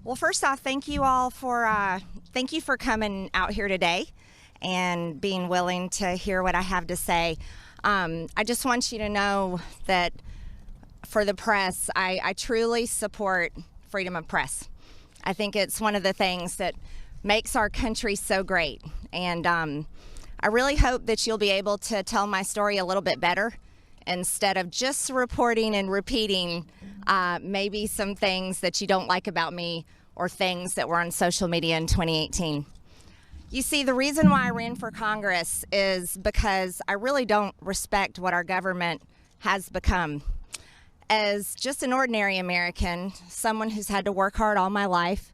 Well, first off, thank you for coming out here today and being willing to hear what I have to say. I just want you to know that for the press, I truly support freedom of press. I think it's one of the things that makes our country so great. And I really hope that you'll be able to tell my story a little bit better instead of just reporting and repeating maybe some things that you don't like about me or things that were on social media in 2018. You see, the reason why I ran for Congress is because I really don't respect what our government has become. As just an ordinary American, someone who's had to work hard all my life,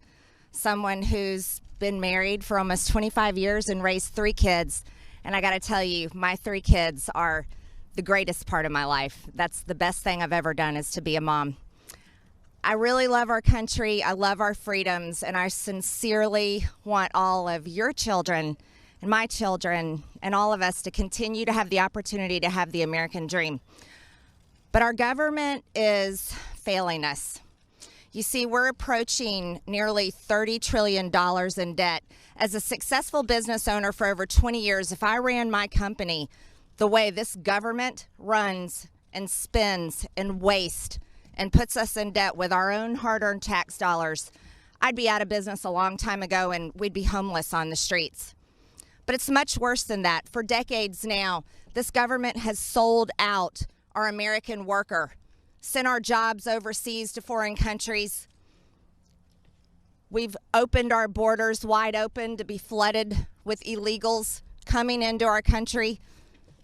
someone who's been married for almost 25 years and raised 3 kids, and I gotta tell you, my 3 kids are the greatest part of my life. That's the best thing I've ever done, is to be a mom. I really love our country, I love our freedoms, and I sincerely want all of your children and my children and all of us to continue to have the opportunity to have the American dream. But our government is failing us. You see, we're approaching nearly $30 trillion in debt. As a successful business owner for over 20 years, if I ran my company the way this government runs and spends and wastes and puts us in debt with our own hard-earned tax dollars, I'd be out of business a long time ago and we'd be homeless on the streets. But it's much worse than that. For decades now, this government has sold out our American worker, sent our jobs overseas to foreign countries. We've opened our borders wide open to be flooded with illegals coming into our country.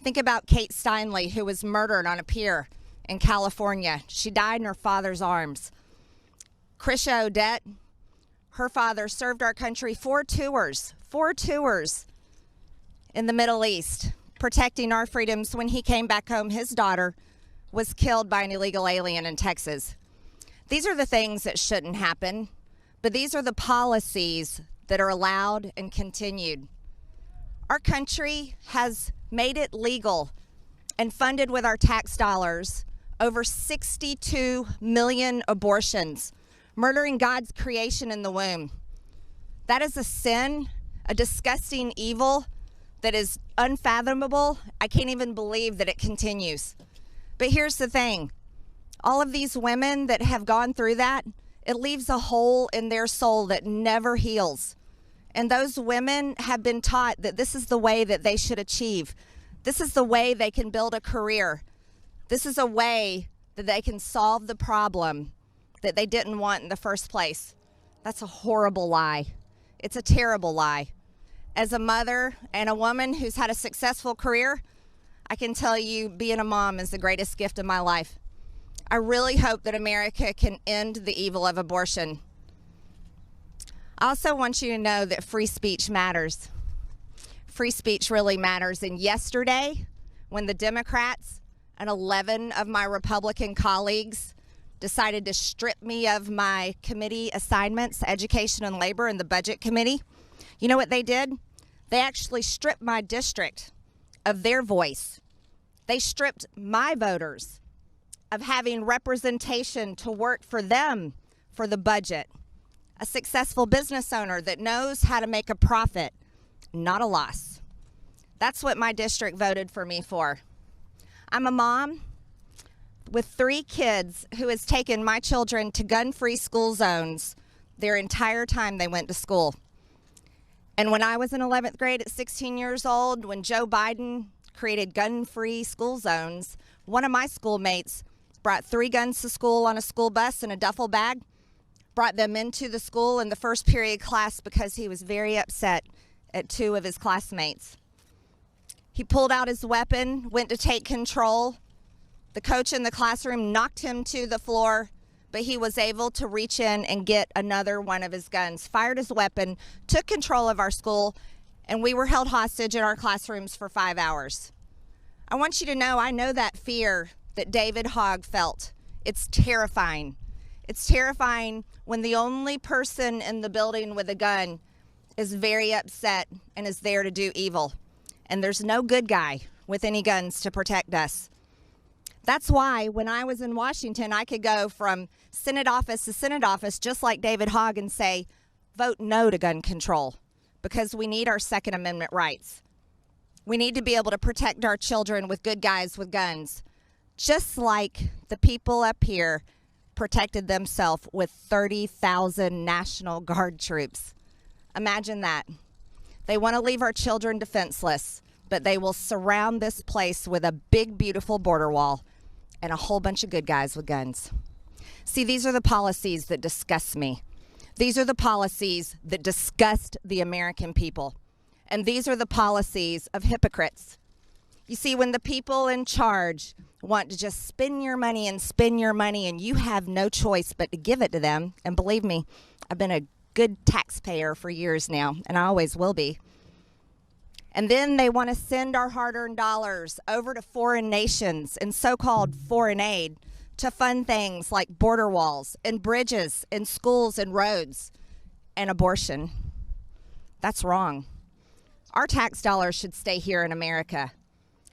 Think about Kate Steinle, who was murdered on a pier in California. She died in her father's arms. Krisha Odette, her father served our country 4 tours in the Middle East, protecting our freedoms. When he came back home, his daughter was killed by an illegal alien in Texas. These are the things that shouldn't happen, but these are the policies that are allowed and continued. Our country has made it legal and funded with our tax dollars over 62 million abortions, murdering God's creation in the womb. That is a sin, a disgusting evil that is unfathomable. I can't even believe that it continues. But here's the thing. All of these women that have gone through that, it leaves a hole in their soul that never heals. And those women have been taught that this is the way that they should achieve. This is the way they can build a career. This is a way that they can solve the problem that they didn't want in the first place. That's a horrible lie. It's a terrible lie. As a mother and a woman who's had a successful career, I can tell you being a mom is the greatest gift of my life. I really hope that America can end the evil of abortion. I also want you to know that free speech matters. Free speech really matters. And yesterday, when the Democrats and 11 of my Republican colleagues decided to strip me of my committee assignments, Education and Labor and the Budget Committee, you know what they did? They actually stripped my district of their voice. They stripped my voters of having representation to work for them for the budget. A successful business owner that knows how to make a profit, not a loss. That's what my district voted for me for. I'm a mom with 3 kids who has taken my children to gun-free school zones their entire time they went to school. And when I was in 11th grade at 16 years old, when Joe Biden created gun-free school zones, one of my schoolmates brought 3 guns to school on a school bus in a duffel bag, brought them into the school in the first period class because he was very upset at 2 of his classmates. He pulled out his weapon, went to take control. The coach in the classroom knocked him to the floor, but he was able to reach in and get another one of his guns, fired his weapon, took control of our school, and we were held hostage in our classrooms for 5 hours. I want you to know, I know that fear that David Hogg felt. It's terrifying. It's terrifying when the only person in the building with a gun is very upset and is there to do evil. And there's no good guy with any guns to protect us. That's why when I was in Washington, I could go from Senate office to Senate office, just like David Hogg, and say, vote no to gun control, because we need our Second Amendment rights. We need to be able to protect our children with good guys with guns, just like the people up here protected themselves with 30,000 National Guard troops. Imagine that. They want to leave our children defenseless, but they will surround this place with a big, beautiful border wall and a whole bunch of good guys with guns. See, these are the policies that disgust me. These are the policies that disgust the American people. And these are the policies of hypocrites. You see, when the people in charge want to just spend your money and you have no choice but to give it to them, and believe me, I've been a good taxpayer for years now, and I always will be. And then they want to send our hard-earned dollars over to foreign nations and so-called foreign aid to fund things like border walls and bridges and schools and roads and abortion. That's wrong. Our tax dollars should stay here in America.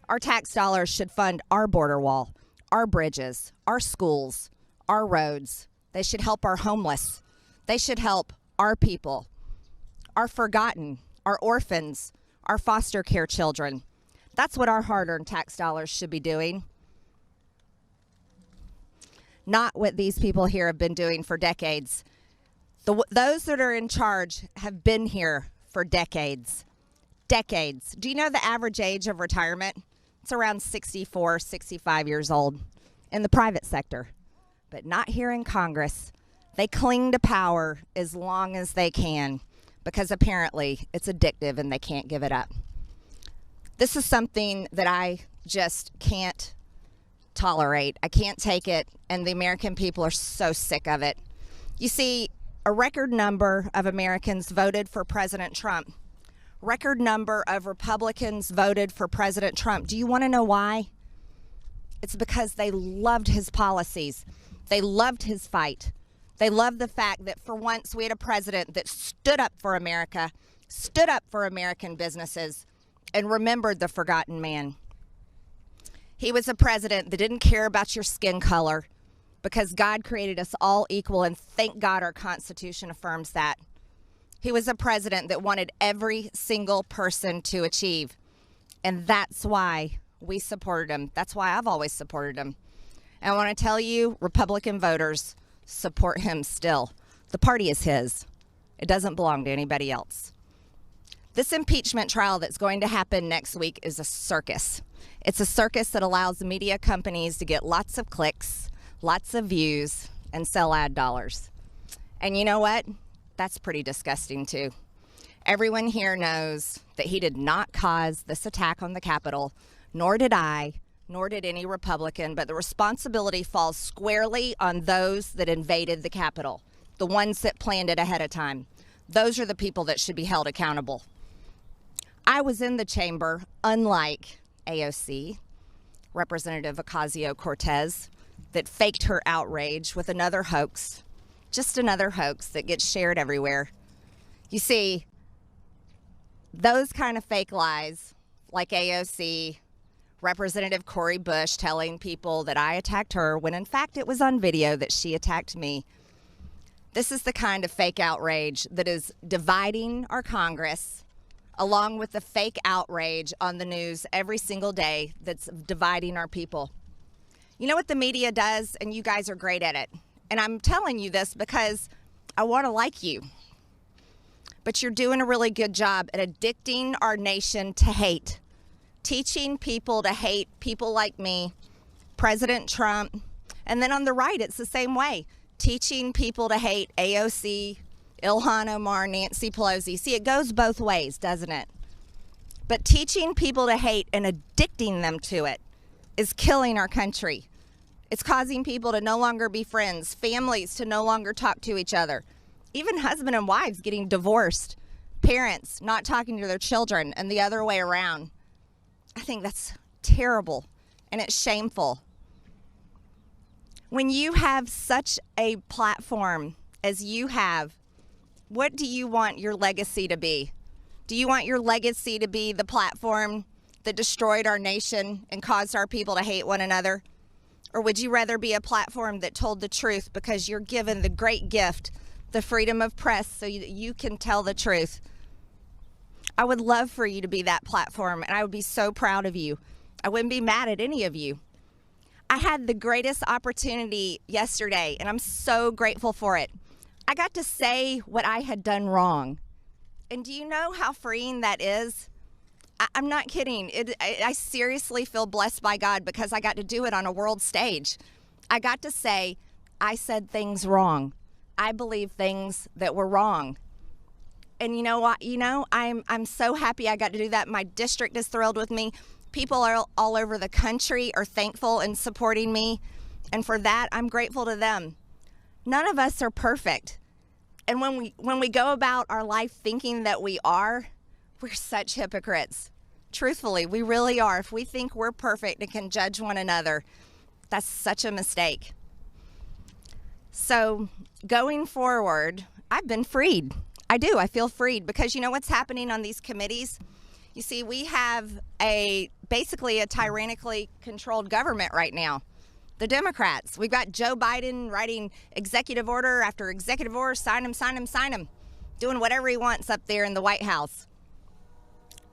Our tax dollars should fund our border wall, our bridges, our schools, our roads. They should help our homeless. They should help our people, our forgotten, our orphans, our foster care children. That's what our hard-earned tax dollars should be doing. Not what these people here have been doing for decades. Those that are in charge have been here for decades. Decades. Do you know the average age of retirement? It's around 64, 65 years old in the private sector, but not here in Congress. They cling to power as long as they can because apparently it's addictive and they can't give it up. This is something that I just can't tolerate. I can't take it, and the American people are so sick of it. You see, a record number of Americans voted for President Trump. Record number of Republicans voted for President Trump. Do you want to know why? It's because they loved his policies. They loved his fight. They loved the fact that for once we had a president that stood up for America, stood up for American businesses, and remembered the forgotten man. He was a president that didn't care about your skin color because God created us all equal, and thank God our Constitution affirms that. He was a president that wanted every single person to achieve, and that's why we supported him. That's why I've always supported him. And I want to tell you, Republican voters support him still. The party is his. It doesn't belong to anybody else. This impeachment trial that's going to happen next week is a circus. It's a circus that allows media companies to get lots of clicks, lots of views, and sell ad dollars. And you know what? That's pretty disgusting too. Everyone here knows that he did not cause this attack on the Capitol, nor did I, nor did any Republican, but the responsibility falls squarely on those that invaded the Capitol, the ones that planned it ahead of time. Those are the people that should be held accountable. I was in the chamber, unlike AOC, Representative Ocasio-Cortez, that faked her outrage with another hoax, just another hoax that gets shared everywhere. You see, those kind of fake lies, like AOC, Representative Cori Bush telling people that I attacked her when in fact it was on video that she attacked me. This is the kind of fake outrage that is dividing our Congress, along with the fake outrage on the news every single day that's dividing our people. You know what the media does, and you guys are great at it. And I'm telling you this because I want to like you. But you're doing a really good job at addicting our nation to hate. Teaching people to hate people like me, President Trump, and then on the right, it's the same way. Teaching people to hate AOC, Ilhan Omar, Nancy Pelosi. See, it goes both ways, doesn't it? But teaching people to hate and addicting them to it is killing our country. It's causing people to no longer be friends, families to no longer talk to each other, even husband and wives getting divorced, parents not talking to their children, and the other way around. I think that's terrible, and it's shameful. When you have such a platform as you have, what do you want your legacy to be? Do you want your legacy to be the platform that destroyed our nation and caused our people to hate one another? Or would you rather be a platform that told the truth because you're given the great gift, the freedom of press, so you can tell the truth? I would love for you to be that platform, and I would be so proud of you. I wouldn't be mad at any of you. I had the greatest opportunity yesterday, and I'm so grateful for it. I got to say what I had done wrong. And do you know how freeing that is? I'm not kidding. I seriously feel blessed by God because I got to do it on a world stage. I got to say, I said things wrong. I believe things that were wrong. And you know what? I'm so happy I got to do that. My district is thrilled with me. People all over the country are thankful and supporting me. And for that, I'm grateful to them. None of us are perfect. And when we go about our life thinking that we are, we're such hypocrites. Truthfully, we really are. If we think we're perfect and can judge one another, that's such a mistake. So going forward, I've been freed. I do. I feel freed because you know what's happening on these committees? You see, we have basically a tyrannically controlled government right now. The Democrats. We've got Joe Biden writing executive order after executive order, sign him, doing whatever he wants up there in the White House.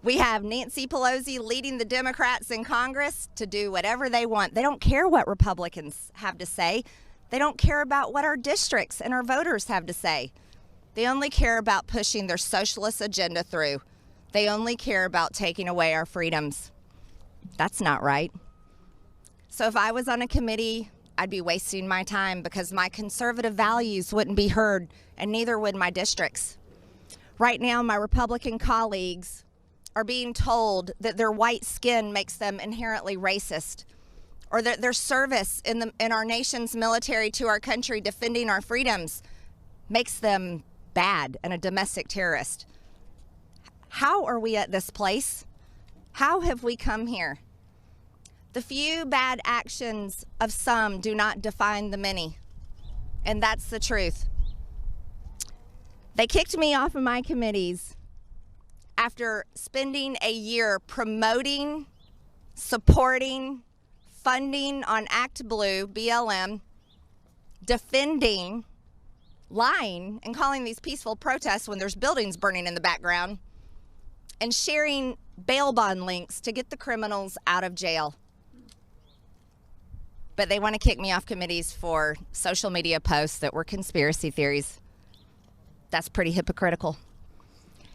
We have Nancy Pelosi leading the Democrats in Congress to do whatever they want. They don't care what Republicans have to say. They don't care about what our districts and our voters have to say. They only care about pushing their socialist agenda through. They only care about taking away our freedoms. That's not right. So if I was on a committee, I'd be wasting my time because my conservative values wouldn't be heard, and neither would my districts. Right now, my Republican colleagues are being told that their white skin makes them inherently racist, or that their service in our nation's military to our country defending our freedoms makes them bad and a domestic terrorist. How are we at this place? How have we come here? The few bad actions of some do not define the many, and that's the truth. They kicked me off of my committees after spending a year promoting, supporting, funding on Act Blue, BLM, defending, lying, and calling these peaceful protests when there's buildings burning in the background, and sharing bail bond links to get the criminals out of jail. But they want to kick me off committees for social media posts that were conspiracy theories. That's pretty hypocritical.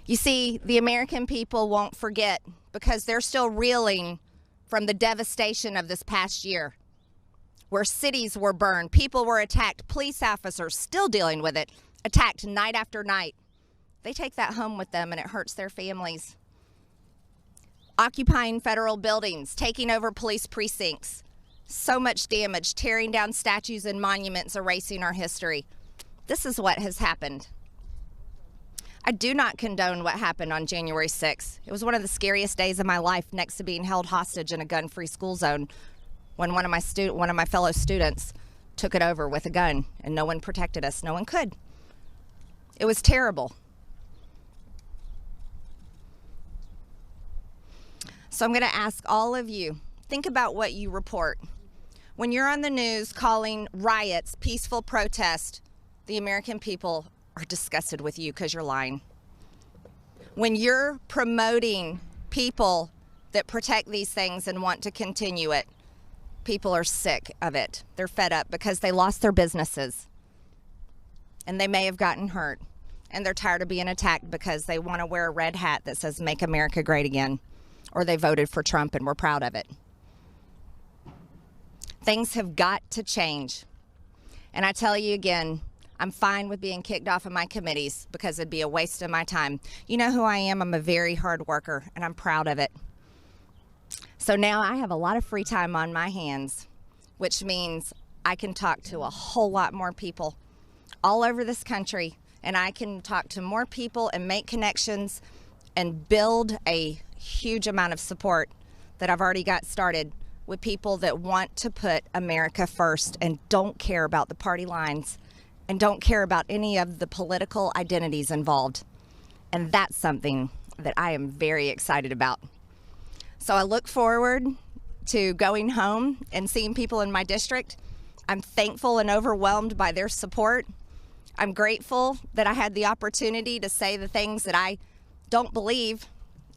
You see, the American people won't forget because they're still reeling from the devastation of this past year, where cities were burned, people were attacked, police officers still dealing with it, attacked night after night. They take that home with them and it hurts their families. Occupying federal buildings, taking over police precincts, so much damage, tearing down statues and monuments, erasing our history. This is what has happened. I do not condone what happened on January 6th. It was one of the scariest days of my life, next to being held hostage in a gun-free school zone when one of my fellow students took it over with a gun, and no one protected us. No one could. It was terrible. So I'm going to ask all of you, think about what you report. When you're on the news calling riots peaceful protest, the American people are disgusted with you because you're lying. When you're promoting people that protect these things and want to continue it, people are sick of it. They're fed up because they lost their businesses and they may have gotten hurt, and they're tired of being attacked because they want to wear a red hat that says "Make America Great Again," or they voted for Trump and we're proud of it. Things have got to change. And I tell you again, I'm fine with being kicked off of my committees because it'd be a waste of my time. You know who I am. I'm a very hard worker, and I'm proud of it. So now I have a lot of free time on my hands, which means I can talk to a whole lot more people all over this country, and I can talk to more people and make connections and build a huge amount of support that I've already got started with people that want to put America first and don't care about the party lines and don't care about any of the political identities involved. And that's something that I am very excited about. So I look forward to going home and seeing people in my district. I'm thankful and overwhelmed by their support. I'm grateful that I had the opportunity to say the things that I don't believe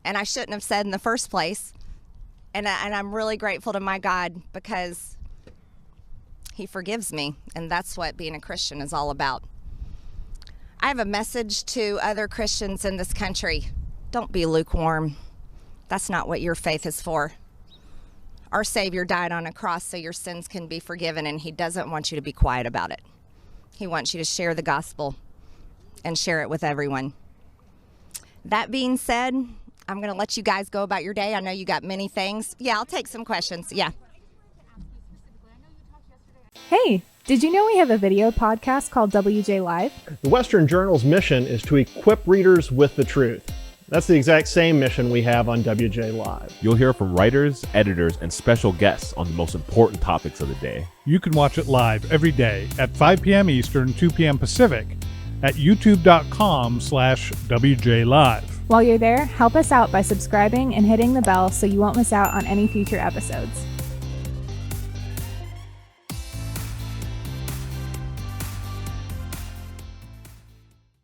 and I shouldn't have said in the first place. And I'm really grateful to my God because He forgives me, and that's what being a Christian is all about. I have a message to other Christians in this country. Don't be lukewarm. That's not what your faith is for. Our Savior died on a cross so your sins can be forgiven, and He doesn't want you to be quiet about it. He wants you to share the gospel and share it with everyone. That being said, I'm going to let you guys go about your day. I know you got many things. Yeah, I'll take some questions. Yeah. Hey, did you know we have a video podcast called WJ Live? The Western Journal's mission is to equip readers with the truth. That's the exact same mission we have on WJ Live. You'll hear from writers, editors, and special guests on the most important topics of the day. You can watch it live every day at 5 p.m. Eastern, 2 p.m. Pacific at youtube.com/WJ Live. While you're there, help us out by subscribing and hitting the bell so you won't miss out on any future episodes.